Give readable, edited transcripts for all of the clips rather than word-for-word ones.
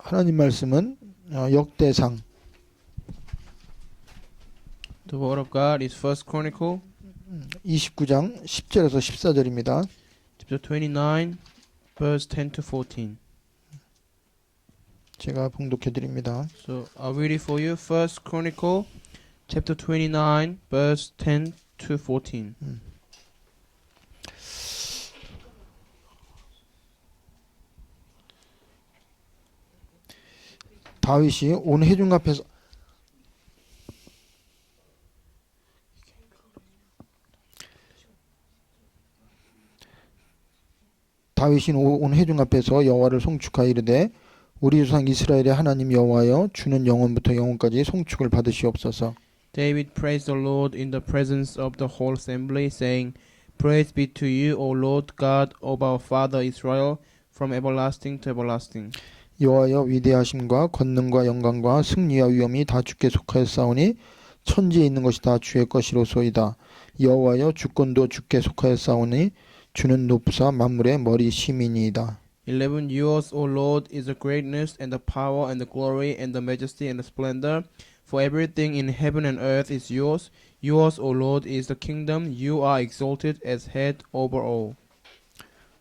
하나님 말씀은 역대상 The word of God is First Chronicle 29장 10절에서 14절입니다. chapter 29 verse 10 to 14. 제가 봉독해 드립니다. So I'll read it for you. First Chronicle chapter 29 verse 10 to 14. 다윗이 온 회중 앞에서 다윗이 온 회중 앞에서 여호와를 송축하여 이르되 우리 조상 이스라엘의 하나님 여호와여 주는 영원부터 영원까지 송축을 받으시옵소서. David praised the Lord in the presence of the whole assembly, saying, Praise be to you, O Lord God of our father Israel, from everlasting to everlasting. 여호와여 위대하심과 권능과 영광과 승리와 위엄이 다 주께 속하였사오니 천지에 있는 것이 다 주의 것이로소이다. 여호와여 주권도 주께 속하였사오니 주는 높으사 만물의 머리 시민이이다. 11 Yours, O Lord, is the greatness and the power and the glory and the majesty and the splendor. For everything in heaven and earth is yours. Yours, O Lord, is the kingdom. You are exalted as head over all.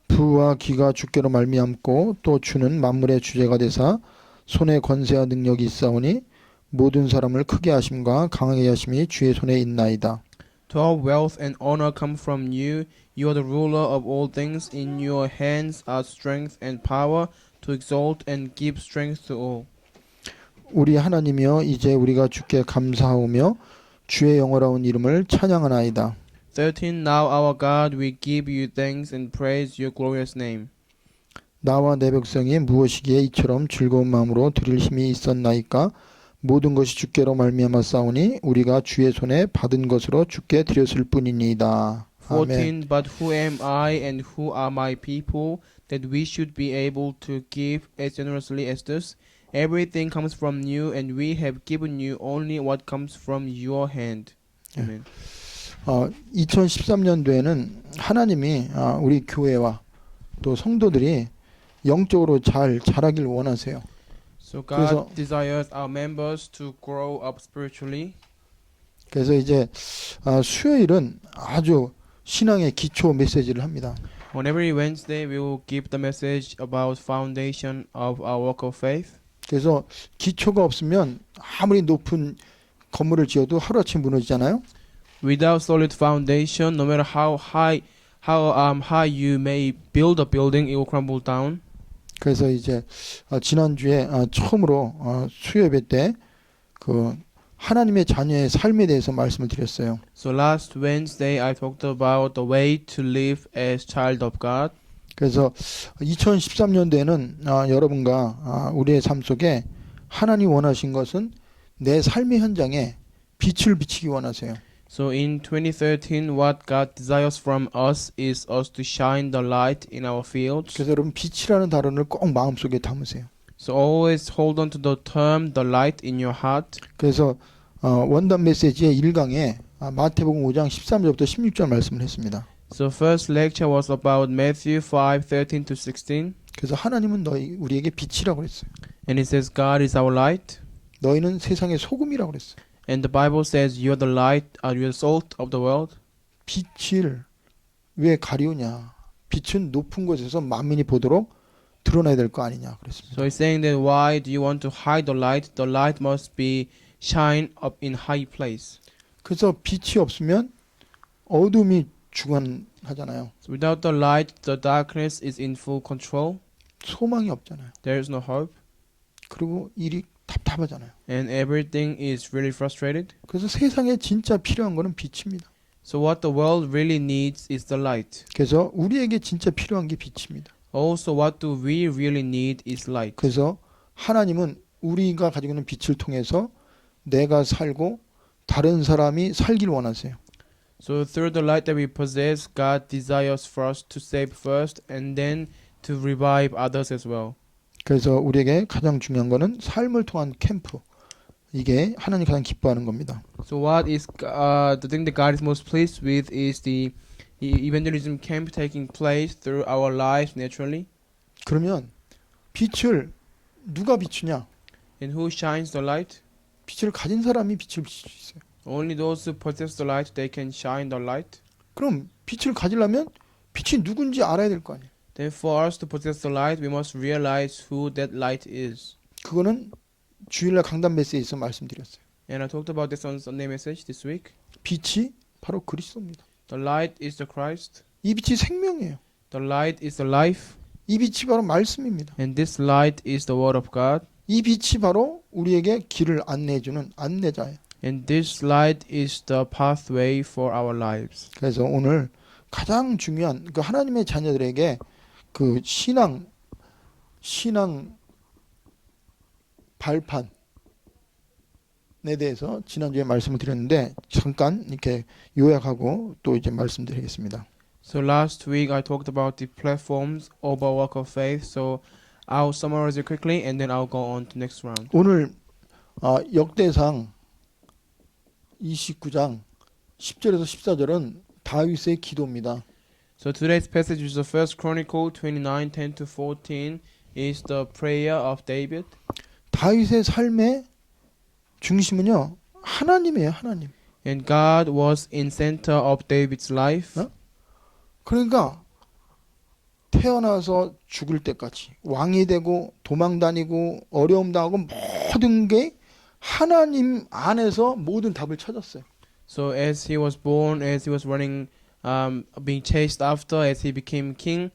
부와 기가 주께로 말미암고 또 주는 만물의 주제가 되사 손에 권세와 능력이 있사오니 모든 사람을 크게 하심과 강하게 하심이 주의 손에 있나이다. To all wealth and honor come from you. You are the ruler of all things. In your hands are strength and power to exalt and give strength to all. 우리 하나님이여 이제 우리가 주께 감사하오며 주의 영원하온 이름을 찬양하나이다. 13 Now our God, we give you thanks and praise your glorious name. 나와 내 백성이 무엇이기에 이처럼 즐거운 마음으로 드릴 힘이 있었나이까? 모든 것이 주께로 말미암아 싸우니 우리가 주의 손에 받은 것으로 주께 드렸을 뿐이니이다. 14 아멘. But who am I and who are my people that we should be able to give as generously as this? Everything comes from you, and we have given you only what comes from your hand. Amen. 2013년도에는 하나님이 우리 교회와 또 성도들이 영적으로 잘 자라길 원하세요. So 그래서- God desires our members to grow up spiritually. 그래서 이제 수요일은 아주 신앙의 기초 메시지를 합니다. On every Wednesday, we will give the message about foundation of our walk of faith. 그래서 기초가 없으면 아무리 높은 건물을 지어도 하루아침에 무너지잖아요. Without solid foundation, no matter how high you may build a building, it will crumble down. 그래서 이제 지난주에 처음으로 수요 예배 때 그 하나님의 자녀의 삶에 대해서 말씀을 드렸어요. So last Wednesday, I talked about the way to live as child of God. 그래서 2013년도에는 여러분과 우리의 삶 속에 하나님 원하신 것은 내 삶의 현장에 빛을 비치기 원하세요. So in 2013, what God desires from us is us to shine the light in our fields. 그래서 여러분 빛이라는 단어를 꼭 마음속에 담으세요. So always hold on to the term, the light in your heart. 그래서 원단 메시지의 1강에 마태복음 5장 13절부터 16절 말씀을 했습니다. So first lecture was about Matthew 5:13 to 16, 그래서 하나님은 우리에게 빛이라고 그랬어요. and it says God is our light, 너희는 세상의 소금이라고 그랬어요. and the Bible says you're the light, you're the salt of the world. 빛을 왜 가리우냐? 빛은 높은 곳에서 만민이 보도록 드러나야 될 거 아니냐 그랬습니다. So he's saying that why do you want to hide the light? The light must be shine up in high place. 그래서 빛이 없으면 어둠이 주관하잖아요. So without the light, the darkness is in full control. 소망이 없잖아요. There is no hope, 그리고 일이 답답하잖아요. and everything is really frustrated. 그래서 세상에 진짜 필요한 거는 빛입니다. So what the world really needs is the light. 그래서 우리에게 진짜 필요한 게 빛입니다. Also, what do we really need is light. 그래서 하나님은 우리가 가지고 있는 빛을 통해서 내가 살고 다른 사람이 살길 원하세요. So through the light that we possess, God desires for us to save first and then to revive others as well. 그래서 우리에게 가장 중요한 거는 삶을 통한 캠프. 이게 하나님 가장 기뻐하는 겁니다. So what is the thing that God is most pleased with is the evangelism camp taking place through our lives naturally. 그러면 빛을 누가 비추냐? And who shines the light? 빛을 가진 사람이 빛을 비출 수 있어요. Only those who possess the light, they can shine the light. 그럼 빛을 가지려면 빛이 누군지 알아야 될 거 아니에요. Then for us to possess the light, we must realize who that light is. 그거는 주일날 강단 메시지에서 말씀드렸어요. And I talked about this on Sunday message this week. 빛이 바로 그리스도입니다. The light is the Christ. 이 빛이 생명이에요. The light is the life. 이 빛이 바로 말씀입니다. And this light is the word of God. 이 빛이 바로 우리에게 길을 안내해주는 안내자예요. And this light is the pathway for our lives. 그래서 오늘 가장 중요한 그 하나님의 자녀들에게 그 신앙 발판에 대해서 지난주에 말씀을 드렸는데 잠깐 이렇게 요약하고 또 이제 말씀드리겠습니다. So last week I talked about the platforms of our walk of faith. So I'll summarize it quickly and then I'll go on to next round. 오늘 역대상 29장 10절에서 14절은 다윗의 기도입니다. So today's passage is the First Chronicle 29:10 to 14 is the prayer of David. 다윗의 삶의 중심은요 하나님이에요. 하나님. And God was in center of David's life. 그러니까 태어나서 죽을 때까지 왕이 되고 도망다니고 어려움 당하고 모든 게 하나님 안에서 모든 답을 찾았어요. So as he was born, as he was running, being chased after, as he became king,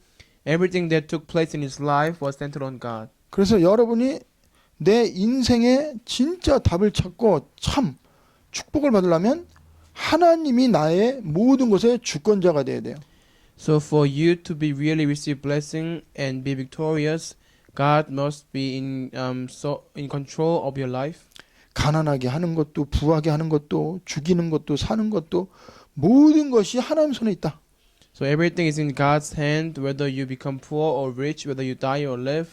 everything that took place in his life was centered on God. 그래서 여러분이 내 인생에 진짜 답을 찾고 참 축복을 받으려면 하나님이 나의 모든 것의 주권자가 돼야 돼요. So for you to be really receive blessing and be victorious, God must be in control of your life. 가난하게 하는 것도 부하게 하는 것도 죽이는 것도 사는 것도 모든 것이 하나님 손에 있다. So everything is in God's hand, whether you become poor or rich, whether you die or live.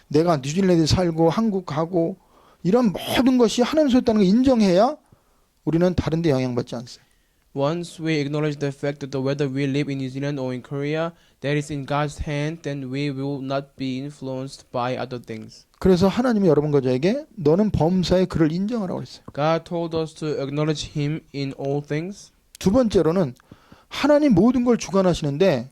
내가 뉴질랜드에 살고 한국 가고 이런 모든 것이 하나님 손에 있다는 걸 인정해야 우리는 다른 데 영향받지 않습니다. Once we acknowledge the fact that whether we live in New Zealand or in Korea, that is in God's hand, then we will not be influenced by other things. 그래서 하나님이 여러분과 저에게 너는 범사에 그를 인정하라고 했어요. God told us to acknowledge Him in all things. 두 번째로는 하나님 모든 걸 주관하시는데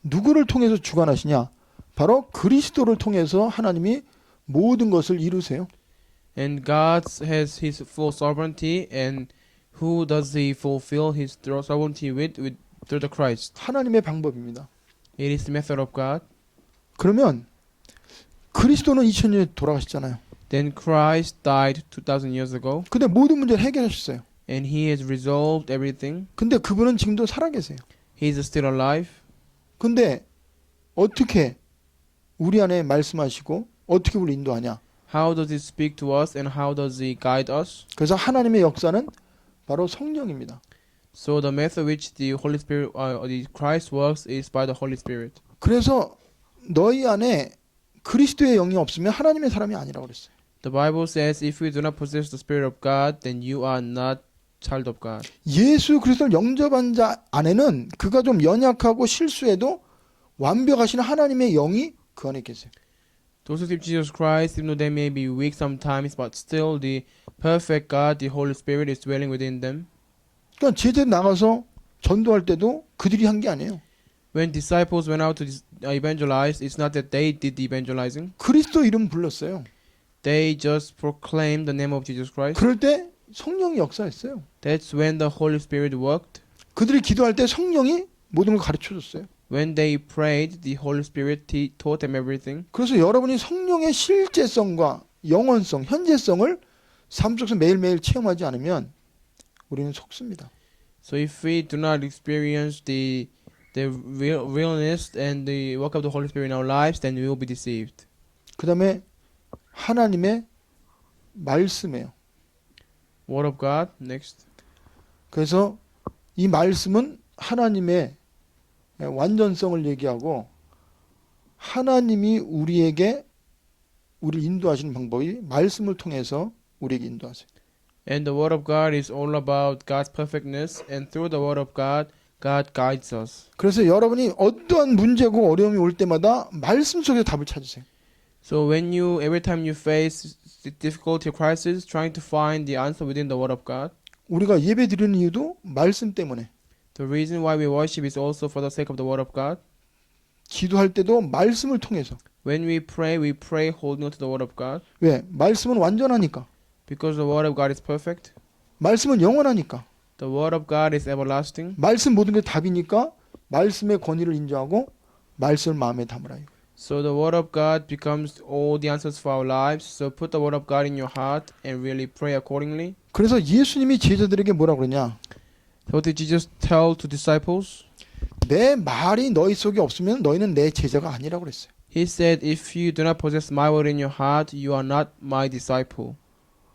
누구를 통해서 주관하시냐? 바로 그리스도를 통해서 하나님이 모든 것을 이루세요. And God has His full sovereignty, and who does He fulfill His sovereignty with through the Christ? 하나님의 방법입니다. It is the method of God. 그러면 그리스도는 2000년에 돌아가셨잖아요. Then Christ died 2,000 years ago, 근데 모든 문제를 해결하셨어요. and He has resolved everything. 근데 그분은 지금도 살아계세요. He is still alive. 근데 어떻게 우리 안에 말씀하시고 어떻게 우리 인도하냐? How does He speak to us, and how does He guide us? 그래서 하나님의 역사는 바로 성령입니다. So the method which the Holy Spirit, the Christ works is by the Holy Spirit. 그래서 너희 안에 그리스도의 영이 없으면 하나님의 사람이 아니라고 그랬어요. The Bible says, if you do not possess the Spirit of God, then you are not child of God. 예수 그리스도를 영접한 자 안에는 그가 좀 연약하고 실수해도 완벽하신 하나님의 영이 그 안에 계세요. Those who receive Jesus Christ, even though they may be weak sometimes, but still the perfect God, the Holy Spirit is dwelling within them. 그러니까 제자 나가서 전도할 때도 그들이 한 게 아니에요. When disciples went out to evangelize, it's not that they did the evangelizing. 그리스도 이름 불렀어요. They just proclaimed the name of Jesus Christ. 그럴 때 성령이 역사했어요. That's when the Holy Spirit worked. 그들이 기도할 때 성령이 모든 걸 가르쳐 줬어요. When they prayed, the Holy Spirit taught them everything. 그래서 여러분이 성령의 실제성과 영원성, 현재성을 삶 속에서 매일매일 체험하지 않으면 우리는 속습니다. So if we do not experience the realness and the work of the Holy Spirit in our lives, then we will be deceived. 그 다음에 하나님의 말씀이에요. Word of God, next. 그래서 이 말씀은 하나님의 완전성을 얘기하고 하나님이 우리에게 우리를 인도하시는 방법이 말씀을 통해서 우리에게 인도하세요. And the Word of God is all about God's perfectness, and through the Word of God, God guides us. 그래서 여러분이 어떠한 문제고 어려움이 올 때마다 말씀 속에서 답을 찾으세요. So every time you face difficulty or crisis, trying to find the answer within the Word of God. 우리가 예배 드리는 이유도 말씀 때문에. The reason why we worship is also for the sake of the Word of God. 기도할 때도 말씀을 통해서. When we pray holding on to the Word of God. 왜? 말씀은 완전하니까. Because the Word of God is perfect. 말씀은 영원하니까. The Word of God is everlasting. 말씀 모든 게 답이니까 말씀의 권위를 인정하고 말씀을 마음에 담으라. So the Word of God becomes all the answers for our lives. So put the Word of God in your heart and really pray accordingly. 그래서 예수님이 제자들에게 뭐라 그러냐? So what did Jesus tell to disciples? 내 말이 너희 속에 없으면 너희는 내 제자가 아니라고 그랬어요. He said, if you do not possess my word in your heart, you are not my disciple.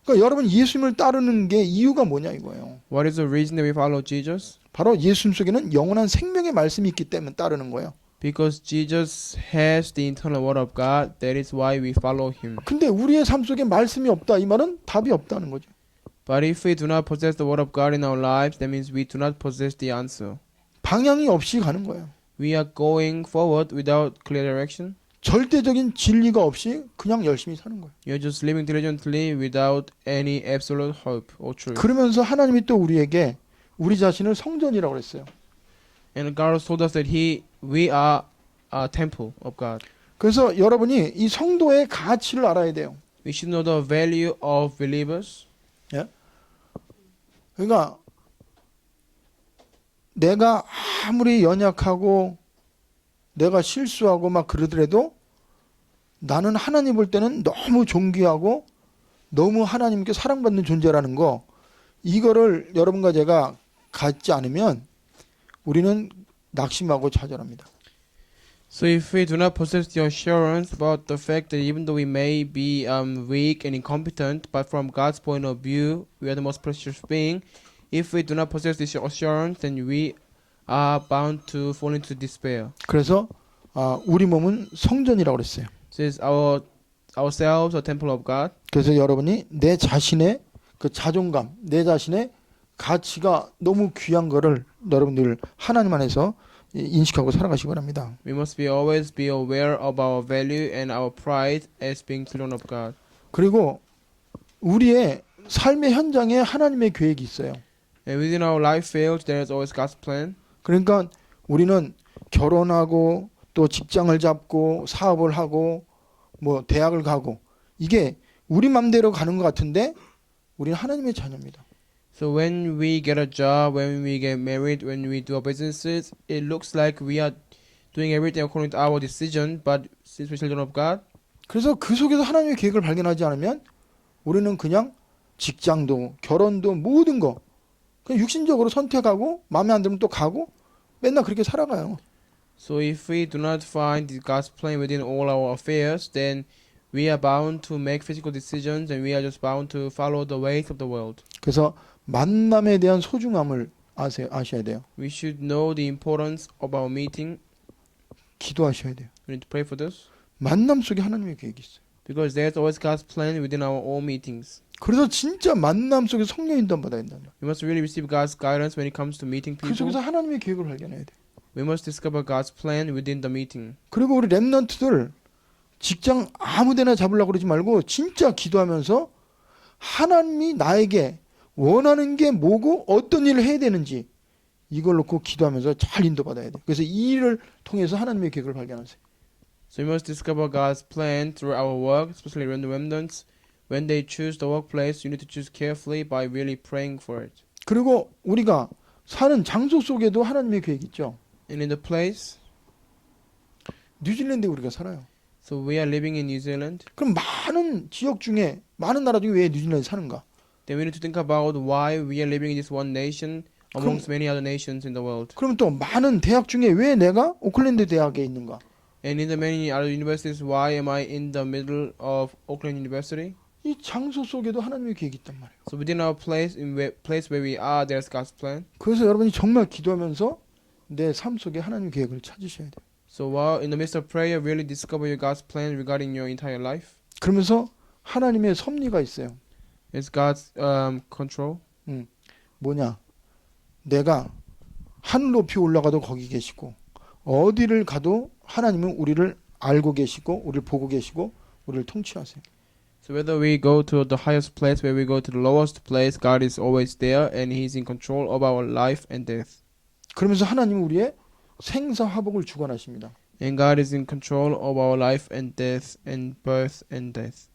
그러니까 여러분 예수님을 따르는 게 이유가 뭐냐 이거예요. What is the reason that we follow Jesus? 바로 예수님 속에는 영원한 생명의 말씀이 있기 때문에 따르는 거예요. Because Jesus has the eternal word of God. That is why we follow him. 근데 우리의 삶 속에 말씀이 없다 이 말은 답이 없다는 거죠. But if we do not possess the word of God in our lives, that means we do not possess the answer. 방향이 없이 가는 거예요. We are going forward without clear direction. 절대적인 진리가 없이 그냥 열심히 사는 거예요. You're just living diligently without any absolute hope or truth. 그러면서 하나님이 또 우리에게 우리 자신을 성전이라고 그랬어요. And God told us that we are a temple of God. 그래서 여러분이 이 성도의 가치를 알아야 돼요. We should know the value of believers. 그러니까 내가 아무리 연약하고 내가 실수하고 막 그러더라도 나는 하나님 볼 때는 너무 존귀하고 너무 하나님께 사랑받는 존재라는 거, 이거를 여러분과 제가 갖지 않으면 우리는 낙심하고 좌절합니다. So if we do not possess the assurance about the fact that even though we may be weak and incompetent, but from God's point of view, we are the most precious being. If we do not possess this assurance, then we are bound to fall into despair. 그래서 우리 몸은 성전이라고 그랬어요. Says ourselves a temple of God. 그래서 여러분이 내 자신의 그 자존감, 내 자신의 가치가 너무 귀한 거를 여러분들 하나님 안에서 인식하고 살아가시기 바랍니다. We must always be aware of our value and our pride as being children of God. 그리고 우리의 삶의 현장에 하나님의 계획이 있어요. And within our life field, there is always God's plan. 그러니까 우리는 결혼하고 또 직장을 잡고 사업을 하고 뭐 대학을 가고 이게 우리 맘대로 가는 것 같은데 우리는 하나님의 자녀입니다. So when we get a job, when we get married, when we do our businesses, it looks like we are doing everything according to our decision. But since we're children of God, 그래서 그 속에서 하나님의 계획을 발견하지 않으면 우리는 그냥 직장도 결혼도 모든 거 그냥 육신적으로 선택하고 마음에 안 들면 또 가고 맨날 그렇게 살아가요. so if we do not find God's plan within all our affairs, then we are bound to make physical decisions, and we are just bound to follow the ways of the world. 그래서 만남에 대한 소중함을 아셔야 돼요. We should know the importance of our meeting. 기도하셔야 돼요. We need to pray for this. 만남 속에 하나님의 계획이 있어요. Because there's always God's plan within our own meetings. 그래서 진짜 만남 속에 성령 인도함 받아야 된다. We must really receive God's guidance when it comes to meeting 그 people. 속에서 하나님의 계획을 발견해야 돼. We must discover God's plan within the meeting. 그리고 우리 렘넌트들 직장 아무데나 잡으려고 그러지 말고 진짜 기도하면서 하나님이 나에게 원하는 게 뭐고 어떤 일을 해야 되는지 이걸 놓고 기도하면서 잘 인도받아야 돼. 그래서 이 일을 통해서 하나님의 계획을 발견하세요. So we must discover God's plan through our work, especially when the remnants. When they choose the workplace, you need to choose carefully by really praying for it. 그리고 우리가 사는 장소 속에도 하나님의 계획이 있죠. And in the place, 뉴질랜드에 우리가 살아요. so we are living in New Zealand. 그럼 많은 지역 중에 많은 나라 중에 왜 뉴질랜드에 사는가? Then we need to think about why we are living in this one nation amongst many other nations in the world. 그러면 또 많은 대학 중에 왜 내가 오클랜드 대학에 있는가? And in the many other universities, why am I in the middle of Auckland University? 이 장소 속에도 하나님의 계획이 있단 말이에요. So within our place, place where we are, there's God's plan. 그래서 여러분이 정말 기도하면서 내 삶 속에 하나님의 계획을 찾으셔야 돼요. So while in the midst of prayer, really discover your God's plan regarding your entire life. 그러면서 하나님의 섭리가 있어요. It's God's control. 뭐냐? 내가 하늘 높이 올라가도 거기 계시고 어디를 가도 하나님은 우리를 알고 계시고 우리를 보고 계시고 우리를 통치하세요. So whether we go to the highest place, where we go to the lowest place, God is always there and He's in control of our life and death. 그러면서 하나님은 우리의 생사화복을 주관하십니다. And God is in control of our life and death and birth and death.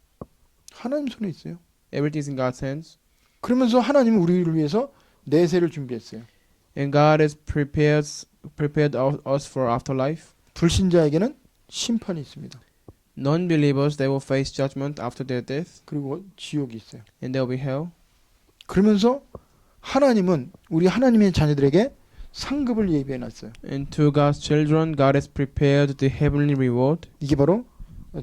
하나님 손에 있어요. Everything is in God's hands. 그러면서 하나님은 우리를 위해서 내세를 준비했어요. And God has prepared us for afterlife. 불신자에게는 심판이 있습니다. Non-believers, they will face judgment after their death, 그리고 지옥이 있어요. and there will be hell. 그러면서 하나님은 우리 하나님의 자녀들에게 상급을 예비해 놨어요. And to God's children, God has prepared the heavenly reward. 이게 바로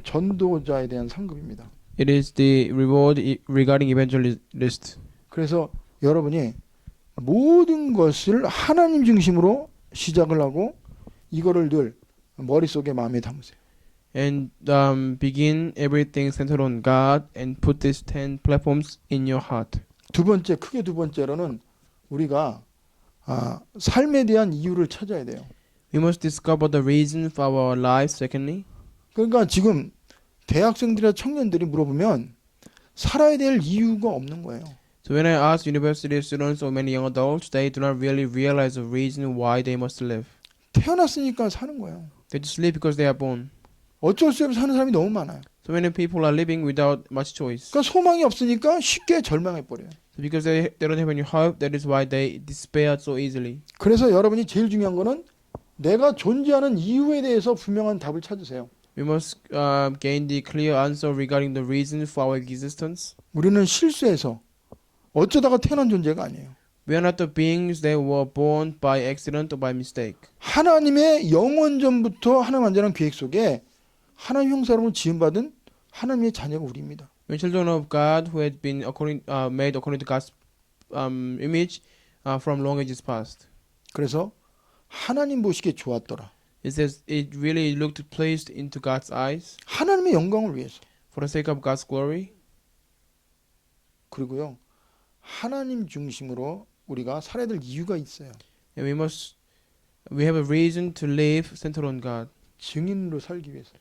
전도자에 대한 상급입니다. It is the reward regarding evangelist. 그래서 여러분이 모든 것을 하나님 중심으로 시작을 하고 이거를 늘 머릿속에 마음에 담으세요. And begin everything centered on God and put these 10 platforms in your heart. 크게 두 번째로는 우리가 삶에 대한 이유를 찾아야 돼요. We must discover the reason for our lives. Secondly, 그러니까 지금 대학생들이나 청년들이 물어보면 살아야 될 이유가 없는 거예요. so when I ask university students or many young adults, they do not really realize the reason why they must live. 태어났으니까 사는 거예요. They just live because they are born. 어쩔 수 없이 사는 사람이 너무 많아요. So many people are living without much choice. 그러니까 소망이 없으니까 쉽게 절망해 버려요. So because they don't have any hope, that is why they despair so easily. 그래서 여러분이 제일 중요한 거는 내가 존재하는 이유에 대해서 분명한 답을 찾으세요. We must gain the clear answer regarding the reason for our existence. 우리는 실수해서 어쩌다가 태어난 존재가 아니에요. We are not the beings that were born by accident or by mistake. 하나님의 영원전부터 하나님 완전한 계획 속에 하나님 형상으로 지음받은 하나님의 자녀가 우리입니다. We're children of God who had been made according to God's image from long ages past. 그래서 하나님 보시기에 좋았더라. It says it really looked pleased into God's eyes 하나님의 영광을 위해서. for the sake of God's glory. 그리고요. 하나님 중심으로 우리가 살아야 될 이유가 있어요. And we have a reason to live centered on God. 증인으로 살기 위해서.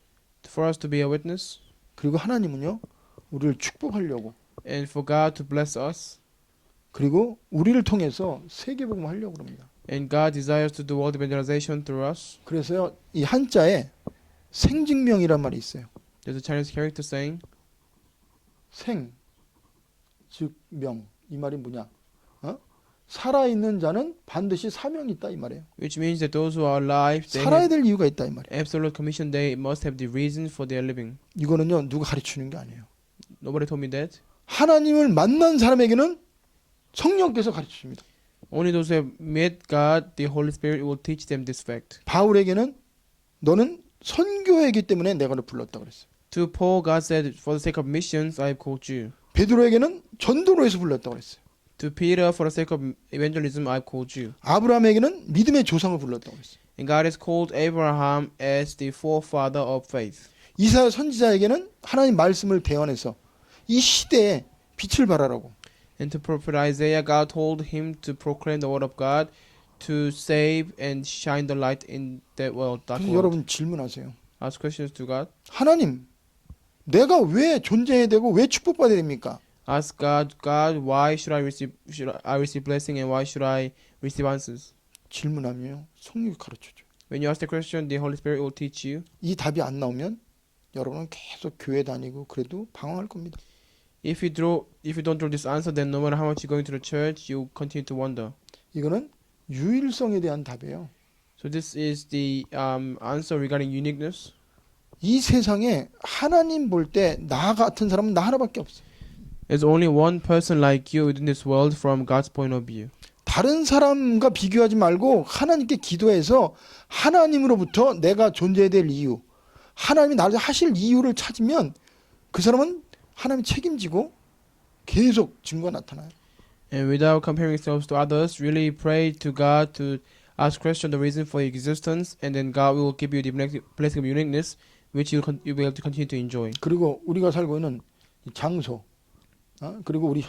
For us to be a witness 그리고 하나님은요. 우리를 축복하려고. and for God to bless us. 그리고 우리를 통해서 세계복음 하려고 합니다. And God desires to do world evangelization through us. 그래서요. 이 한자에 생증명이란 말이 있어요. There's a Chinese character saying 생, 즉 명. 이 말이 뭐냐? 살아있는 자는 반드시 사명이 있다 이 말이에요. which means that those who are alive, they 살아야 have 될 이유가 있다 이 말이에요. absolute commission. They must have the reason for their living. 이거는요. 누가 가르치는 게 아니에요. Nobody told me that. 하나님을 만난 사람에게는 성령께서 가르치십니다. Only those who have met God, the Holy Spirit will teach them this fact. 바울에게는 너는 선교회이기 때문에 내가 너 불렀다 그랬어요. To Paul, God said, for the sake of missions, I have called you. 베드로에게는 전도로 해서 불렀다 그랬어요. To Peter, for the sake of evangelism, I have called you. 아브라함에게는 믿음의 조상을 불렀다 그랬어요. And God has called Abraham as the forefather of faith. 이사야 선지자에게는 하나님 말씀을 대언해서 이 시대에 빛을 발하라고. And to prophet Isaiah, God told him to proclaim the word of God, to save and shine the light in that world, dark 그래서 world. 여러분 질문하세요. Ask questions to God. 하나님, 내가 왜 존재해야 되고 왜 축복받아야 됩니까? Ask God, God, why should I receive blessing and why should I receive answers? 질문하면요. 성령이 가르쳐줘요. When you ask the question, the Holy Spirit will teach you. 이 답이 안 나오면 여러분은 계속 교회 다니고 그래도 방황할 겁니다. If you don't draw this answer, then no matter how much you're going to the church, you continue to wonder. 이거는 유일성에 대한 답이에요. So this is the answer regarding uniqueness. 이 세상에 하나님 볼 때 나 같은 사람은 나 하나밖에 없어요. There's only one person like you within this world from God's point of view. 다른 사람과 비교하지 말고 하나님께 기도해서 하나님으로부터 내가 존재해야 될 이유, 하나님이 나를 하실 이유를 찾으면 그 사람은 하나님이 책임지고 계속 증거가 나타나요. And without comparing yourselves to others, really pray to God to ask question the reason for your existence, and then God will give you the blessing of uniqueness, which you'll be able to continue to enjoy. 그리고 우리가 살고 있는 이 장소, 그리고 우리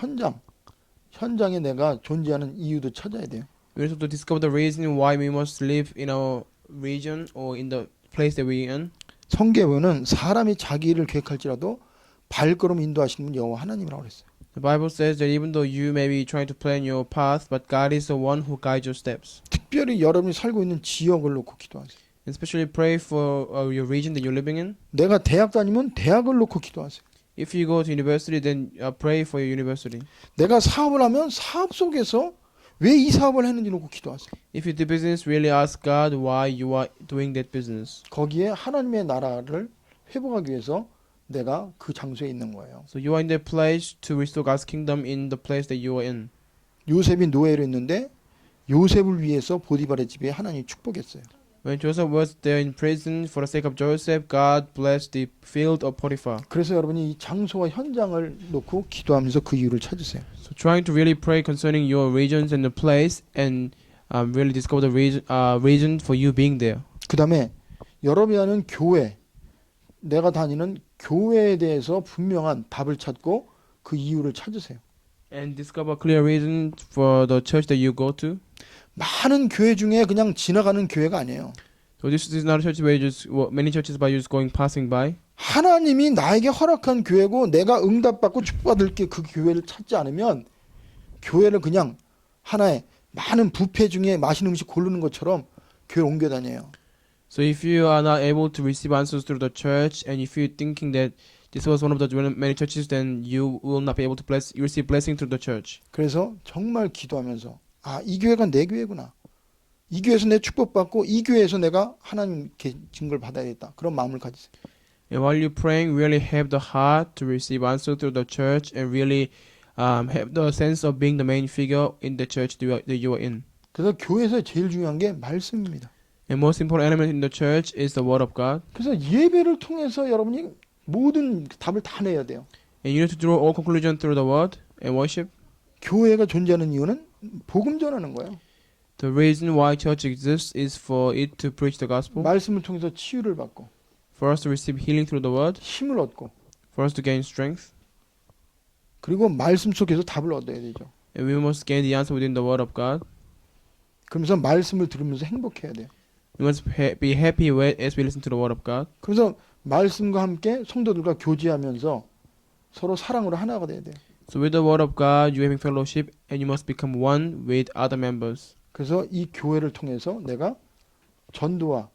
현장에 내가 존재하는 이유도 찾아야 돼요. We also to discover the reason why we must live in our region or in the place that we're in. 성경에는 사람이 자기 일을 계획할지라도 발걸음 인도하시는 분 여호와 하나님이라고 그랬어요. The Bible says that even though you may be trying to plan your path, but God is the one who guides your steps. 특별히 여러분이 살고 있는 지역을 놓고 기도하세요. And especially pray for your region that you're living in. 내가 대학 다니면 대학을 놓고 기도하세요. If you go to university, then pray for your university. 내가 사업을 하면 사업 속에서 왜 이 사업을 했는지 놓고 기도하세요. If you do business, really ask God why you are doing that business. 거기에 하나님의 나라를 회복하기 위해서 내가 그 장소에 있는 거예요. So you are in that place to restore God's kingdom in the place that you are in. 요셉이 노예로 있는데 요셉을 위해서 보디발의 집에 하나님이 축복했어요. When Joseph was there in prison for the sake of Joseph, God blessed the field of Potiphar. 그래서 여러분이 이 장소와 현장을 놓고 기도하면서 그 이유를 찾으세요. So trying to really pray concerning your regions and the place and really discover the reason for you being there. 그 다음에 여러분이 하는 교회, 내가 다니는 교회에 대해서 분명한 답을 찾고 그 이유를 찾으세요. And discover clear reason for the church that you go to. 많은 교회 중에 그냥 지나가는 교회가 아니에요. So this is not a church where you just many churches by just going passing by. 하나님이 나에게 허락한 교회고 내가 응답받고 축복받을 게 그 교회를 찾지 않으면 교회를 그냥 하나의 많은 뷔페 중에 맛있는 음식 고르는 것처럼 교회를 옮겨 다녀요. So if you are not able to receive answers through the church, and if you're thinking that this was one of the many churches, then you will not be able to receive blessing through the church. 그래서 정말 기도하면서 아, 이 교회가 내 교회구나. 이 교회에서 내 축복받고 이 교회에서 내가 하나님께 증거를 받아야겠다. 그런 마음을 가지세요. And while you're praying, really have the heart to receive answer through the church, and really have the sense of being the main figure in the church that you are in. 그래서 교회에서 제일 중요한 게 말씀입니다. And most important element in the church is the word of God. 그래서 예배를 통해서 여러분이 모든 답을 다 내야 돼요. And you need to draw all conclusion through the word and worship. 교회가 존재하는 이유는 복음 전하는 거예요. The reason why church exists is for it to preach the gospel, 말씀을 통해서 치유를 받고 for us to receive healing through the word, 힘을 얻고 for us to gain strength, 그리고 말씀 속에서 답을 얻어야 되죠. and we must gain the answer within the word of God. 그러면서 말씀을 들으면서 행복해야 돼요. We must be happy as we listen to the word of God. 그래서 말씀과 함께 성도들과 교제하면서 서로 사랑으로 하나가 돼야 돼요. So with the word of God, you having fellowship, and you must become one with other members. 그래서 이 교회를 통해서 내가 전도와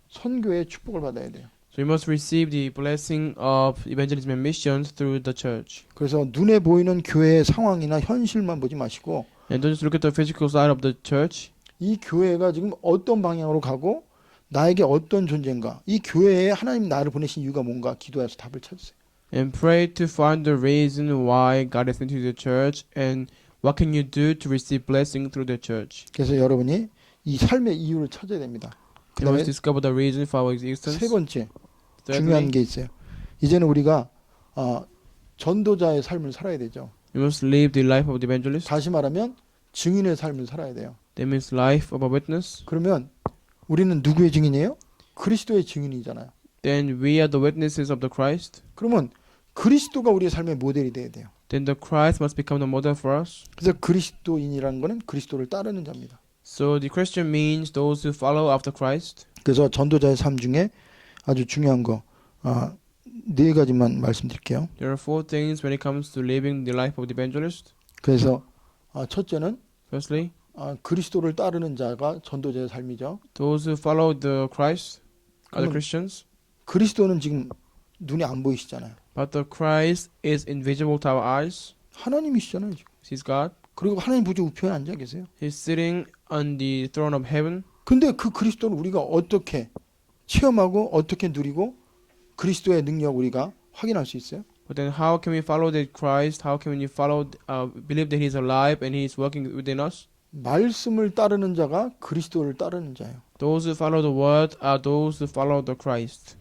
선교의 축복을 받아야 돼요. So you must receive the blessing of evangelism and missions through the church. 그래서 눈에 보이는 교회의 상황이나 현실만 보지 마시고 And don't just look at the physical side of the church. 이 교회가 지금 어떤 방향으로 가고 나에게 어떤 존재인가, 이 교회에 하나님 나를 보내신 이유가 뭔가 기도해서 답을 찾으세요. And pray to find the reason why God has sent you to the church, and what can you do to receive blessing through the church. 그래서 여러분이 이 삶의 이유를 찾아야 됩니다. 그 You 다음에 must discover the reason for our existence. 세 번째 Thirdly, 중요한 게 있어요. 이제는 우리가 전도자의 삶을 살아야 되죠. you must live the life of the evangelist. 다시 말하면 증인의 삶을 살아야 돼요. That means life of a witness. 그러면 우리는 누구의 증인이에요? 그리스도의 증인이잖아요. Then we are the witnesses of the Christ. 그러면 그리스도가 우리의 삶의 모델이 돼야 돼요. Then the Christ must become the model for us. 그래서 그리스도인이라는 거는 그리스도를 따르는 자입니다. So the Christian means those who follow after Christ. 그래서 전도자의 삶 중에 아주 중요한 거 네 가지만 말씀드릴게요. There are four things when it comes to living the life of the evangelist. 그래서 첫째는 Firstly, 그리스도를 따르는 자가 전도자의 삶이죠. those who follow the Christ are the 그럼 Christians. 그리스도는 지금 눈에 안 보이시잖아요. But the Christ is invisible to our eyes. 하나님이시잖아요. 지금. He's God. 그리고 하나님 보좌 우편에 앉아 계세요. He's sitting on the throne of heaven. 근데 그 그리스도를 우리가 어떻게 체험하고 어떻게 누리고 그리스도의 능력 우리가 확인할 수 있어요? But then how can we follow that Christ? How can we believe that He's alive and He's working within us? 말씀을 따르는 자가 그리스도를 따르는 자예요. Those who follow the word are those who follow the Christ.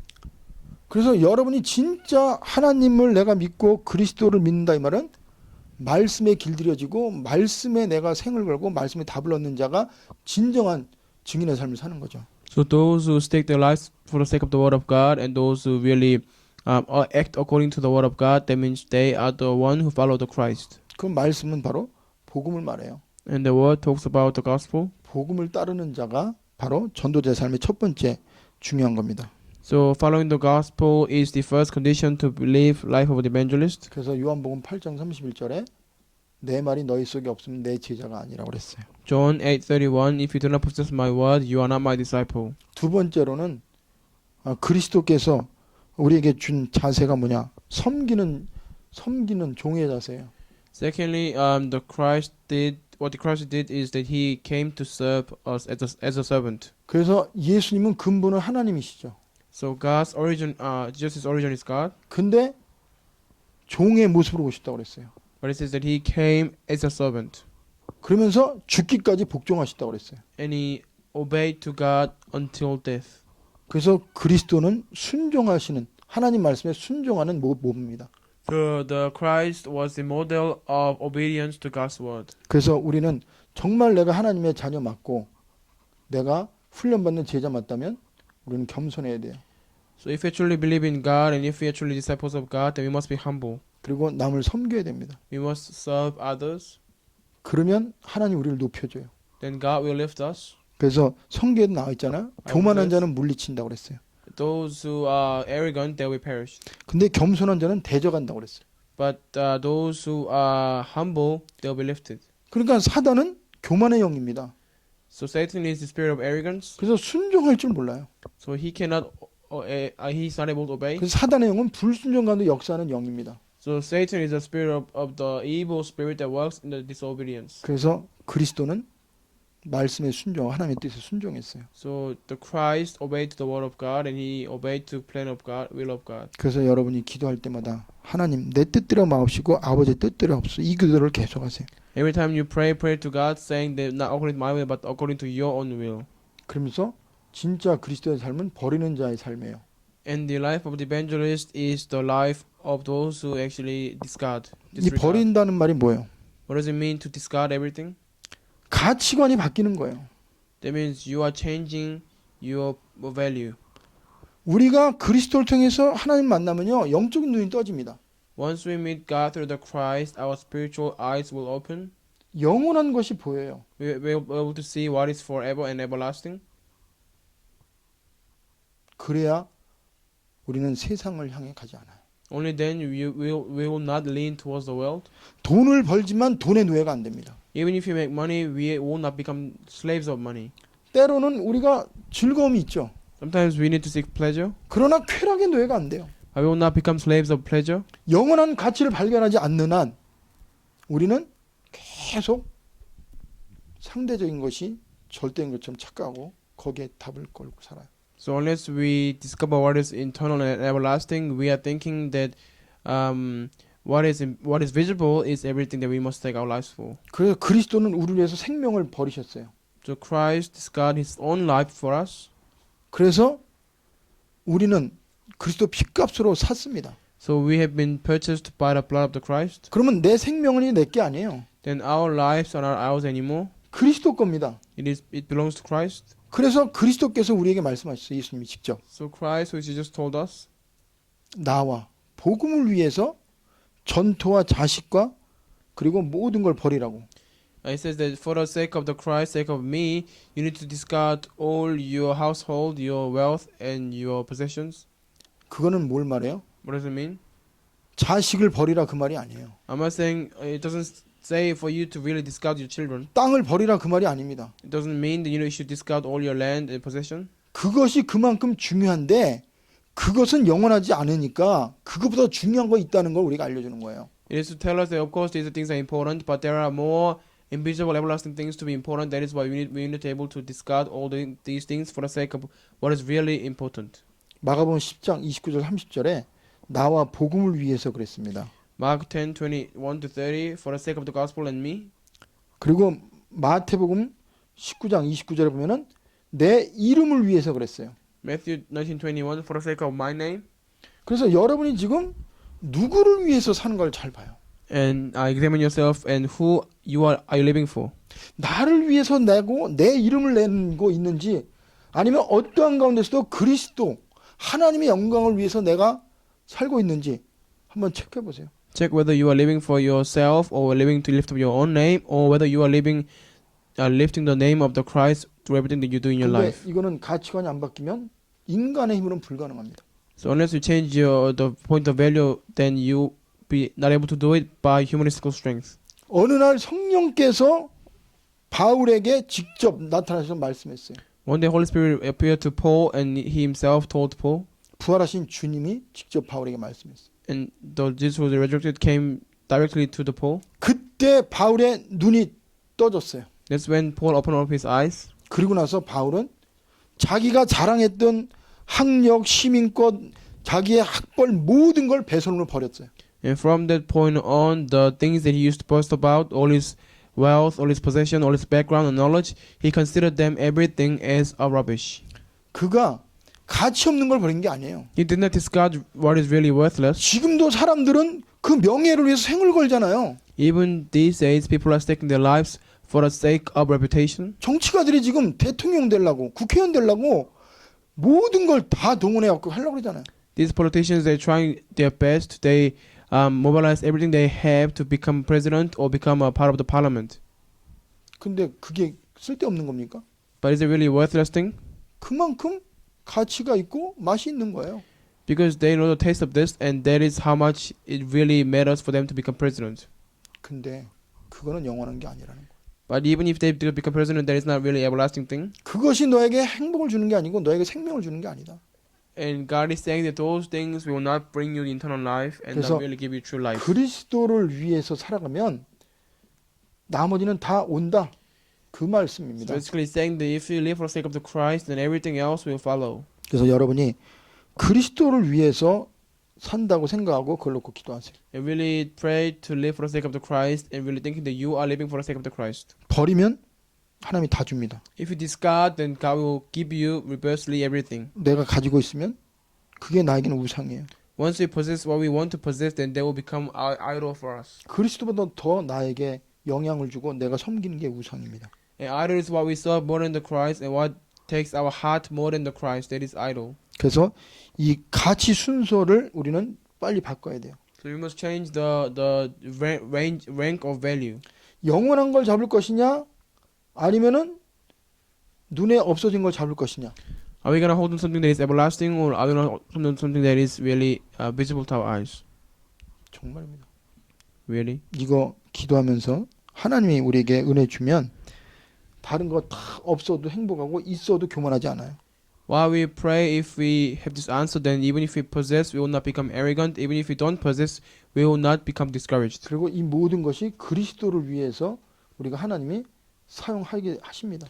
그래서 여러분이 진짜 하나님을 내가 믿고 그리스도를 믿는다 이 말은 말씀에 길들여지고 말씀에 내가 생을 걸고 말씀에 답을 얻는 자가 진정한 증인의 삶을 사는 거죠. So those who stake their lives for the sake of the word of God, and those who really act according to the word of God, that means they are the one who follow the Christ. 그 말씀은 바로 복음을 말해요. And the word talks about the gospel. 복음을 따르는 자가 바로 전도자의 삶의 첫 번째 중요한 겁니다. So following the gospel is the first condition to live life of the evangelist. 그래서 요한복음 8장 31절에 내 말이 너희 속에 없으면 내 제자가 아니라고 그랬어요. John 8:31 If you do not possess my word, you are not my disciple. 두 번째로는 그리스도께서 우리에게 준 자세가 뭐냐? 섬기는 종의 자세예요. Secondly, what the Christ did is that he came to serve us as a servant. 그래서 예수님은 근본은 하나님이시죠. So God's origin, Jesus' origin is God, 근데 종의 모습으로 오셨다고 그랬어요. but it says that he came as a servant, 그러면서 죽기까지 복종하셨다고 그랬어요. and he obeyed to God until death. 그래서 그리스도는 순종하시는 하나님 말씀에 순종하는 모범입니다. So the Christ was the model of obedience to God's word. 그래서 우리는 정말 내가 하나님의 자녀 맞고 내가 훈련받는 제자 맞다면 우리는 겸손해야 돼요. So if we truly believe in God and if we are truly disciples of God, then we must be humble. 그리고 남을 섬겨야 됩니다. We must serve others. 그러면 하나님 우리를 높여줘요. Then God will lift us. 그래서 성경에 나와 있잖아요. 교만한 자는 물리친다고 그랬어요. Those who are arrogant, they will perish. 근데 겸손한 자는 대적한다고 그랬어요. But those who are humble, they'll be lifted. 그러니까 사단은 교만의 영입니다. So Satan is the spirit of arrogance. 그래서 순종할 줄 몰라요. So he cannot, he's not able to obey. 그래서 사단의 영은 불순종 가운데 역사하는 영입니다. So Satan is the spirit of the evil spirit that works in the disobedience. 그래서 그리스도는 말씀에 순종, 하나님의 뜻에 순종했어요. So the Christ obeyed the word of God and he obeyed to plan of God, will of God. 그래서 여러분이 기도할 때마다 하나님 내 뜻대로 마옵시고 아버지 뜻대로 없어 이 기도를 계속하세요. Every time you pray to God saying that not according to my will but according to your own will. 그러면서 진짜 그리스도의 삶은 버리는 자의 삶이에요. And the life of the evangelist is the life of those who actually discard. 이 버린다는 말이 뭐예요? What does it mean to discard everything? 가치관이 바뀌는 거예요. That means you are changing your value. 우리가 그리스도를 통해서 하나님 만나면요 영적인 눈이 떠집니다. Once we meet God through the Christ, our spiritual eyes will open. 영원한 것이 보여요. We will be able to see what is forever and everlasting. 그래야 우리는 세상을 향해 가지 않아요. Only then we will not lean towards the world. 돈을 벌지만 돈의 노예가 안 됩니다. Even if you make money, we will not become slaves of money. 때로는 우리가 즐거움이 있죠. Sometimes we need to seek pleasure. 그러나 쾌락의 노예가 안 돼요. I will not become slaves of pleasure. 영원한 가치를 발견하지 않는 한 우리는 계속 상대적인 것이 절대인 것처럼 착각하고 거기에 답을 걸고 살아요. So unless we discover what is internal and everlasting, we are thinking that what is visible is everything that we must take our lives for. 그래서 그리스도는 우리를 위해서 생명을 버리셨어요. So Christ discarded his own life for us. 그래서 우리는 그리스도 피값으로 샀습니다. So we have been purchased by the blood of the Christ. 그러면 내 생명은 내 게 아니에요. Then our lives are not ours anymore. 그리스도 겁니다. It belongs to Christ. 그래서 그리스도께서 우리에게 말씀하셨어요. 예수님이 직접. So Christ, who Jesus told us, 나와 복음을 위해서 전토와 자식과 그리고 모든 걸 버리라고. it says that for the sake of the Christ, sake of me, you need to discard all your household, your wealth, and your possessions. 그거는 뭘 말해요? What does it mean? 자식을 버리라 그 말이 아니에요. I'm not saying it doesn't say for you to really discard your children. 땅을 버리라 그 말이 아닙니다. It doesn't mean that you should discard all your land and possession. 그것이 그만큼 중요한데 그것은 영원하지 않으니까 그것보다 중요한 거 있다는 걸 우리가 알려주는 거예요. It is to tell us that of course these things are important, but there are more invisible, everlasting things to be important. That is why we need to be able to discard all these things for the sake of what is really important. 마가복음 10장 29절 30절에 나와 복음을 위해서 그랬습니다. Mark 10:21-30 for the sake of the gospel and me. 그리고 마태복음 19장 29절에 보면은 내 이름을 위해서 그랬어요. Matthew 19:21 for the sake of my name. 그래서 여러분이 지금 누구를 위해서 사는 걸 잘 봐요. And examine yourself and who are you living for? 나를 위해서 내고 내 이름을 내고 있는지 아니면 어떠한 가운데서도 그리스도 하나님의 영광을 위해서 내가 살고 있는지 한번 체크해 보세요. Check whether you are living for yourself or living to lift up your own name, or whether you are lifting the name of the Christ through everything that you do in your 근데 life. 이거는 가치관이 안 바뀌면 인간의 힘으로는 불가능합니다. So unless you change your the point of value, then you be not able to do it by humanistical strength. 어느 날 성령께서 바울에게 직접 나타나셔서 말씀했어요. One day, Holy Spirit appeared to Paul, and he himself told Paul, 부활하신 주님이 직접 바울에게 말씀했어요. and the Jesus who was resurrected came directly to the Paul. 그때 바울의 눈이 떠졌어요. That's when Paul opened up his eyes. 그리고 나서 바울은 자기가 자랑했던 학력, 시민권, 자기의 학벌 모든 걸 배설물로 버렸어요. And from that point on, the things that he used to boast about, all his wealth, all his possession, all his background and knowledge, he considered them everything as a rubbish. 그가 가치 없는 걸 버린 게 아니에요. He did not discard what is really worthless. 지금도 사람들은 그 명예를 위해서 생을 걸잖아요. Even these days, people are staking their lives for the sake of reputation. 정치가들이 지금 대통령 되려고 국회의원 되려고 모든 걸 다 동원해 갖고 하려고 그러잖아요. These politicians, they're trying their best. They mobilize everything they have to become president or become a part of the parliament. 근데 그게 쓸데없는 겁니까? But is it really a worthless thing? 그만큼 가치가 있고 맛이 있는 거예요. Because they know the taste of this, and that is how much it really matters for them to become president. 근데 그거는 영원한 게 아니라는 거예요. But even if they do become president, that is not really everlasting thing. 그것이 너에게 행복을 주는 게 아니고 너에게 생명을 주는 게 아니다. And God is saying that those things will not bring you the eternal life and 그래서 not really give you true life. 그리스도를 위해서 살아가면 나머지는 다 온다. 그 So 말씀입니다. basically saying that if you live for the sake of the Christ, then everything else will follow. 그래서 여러분이 그리스도를 위해서 산다고 생각하고 그걸 놓고 기도하세요. And really pray to live for the sake of the Christ and really thinking that you are living for the sake of the Christ. 버리면 하나님이 다 줍니다. If you discard, then God will give you reversely everything. 내가 가지고 있으면 그게 나에게는 우상이에요. Once we possess what we want to possess, then they will become our idol for us. 그리스도보다 더 나에게 영향을 주고 내가 섬기는 게 우상입니다. And idol is what we serve more than the Christ, and what takes our heart more than the Christ, that is idol. 그래서 이 가치 순서를 우리는 빨리 바꿔야 돼요. So we must change the rank of value. 영원한 걸 잡을 것이냐 아니면은 눈에 없어진 걸 잡을 것이냐. Are we gonna hold on something that is everlasting, or are we gonna hold on something that is really visible to our eyes? 정말입니다. Really? 이거 기도하면서 하나님이 우리에게 은혜 주면 다른 거 다 없어도 행복하고 있어도 교만하지 않아요. While we pray, if we have this answer, then even if we possess, we will not become arrogant. Even if we don't possess, we will not become discouraged. 그리고 이 모든 것이 그리스도를 위해서 우리가 하나님이 사용하게 하십니다.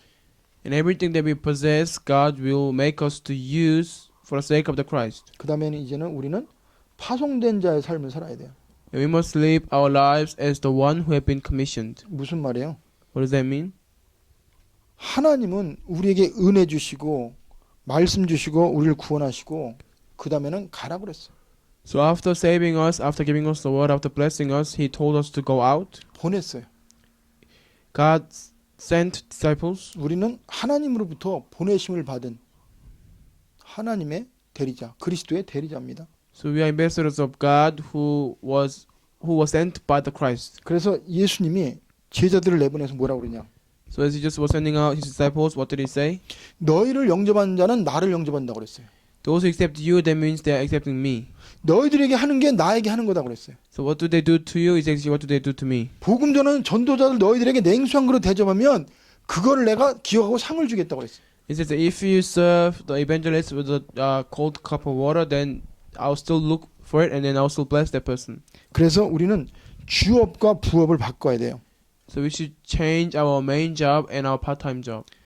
And everything that we possess, God will make us to use for the sake of the Christ. 그 다음에는 이제는 우리는 파송된 자의 삶을 살아야 돼요. And we must live our lives as the one who have been commissioned. 무슨 말이에요? What does that mean? 하나님은 우리에게 은혜 주시고 말씀 주시고 우리를 구원하시고 그 다음에는 가라 그랬어요. So after saving us, after giving us the word, after blessing us, He told us to go out. 보냈어요. God sent disciples. 우리는 하나님으로부터 보내심을 받은 하나님의 대리자, 그리스도의 대리자입니다. So we are ambassadors of God who was sent by the Christ. 그래서 예수님이 제자들을 내보내서 뭐라고 그러냐? So as He just was sending out His disciples, what did He say? 너희를 영접하는 자는 나를 영접한다고 그랬어요. Those who accept you, that means they are accepting me. 너희들에게 하는 게 나에게 하는 거다 그랬어요. So what do they do to you is actually what do they do to me. 복음 전하는 전도자들 너희들에게 냉수한 그릇 대접하면 그거를 내가 기억하고 상을 주겠다고 그랬어요. It says that if you serve the evangelist with a cold cup of water, then I'll still look for it and then I'll still bless that person. 그래서 우리는 주업과 부업을 바꿔야 돼요. So we should change our main job and our part-time job.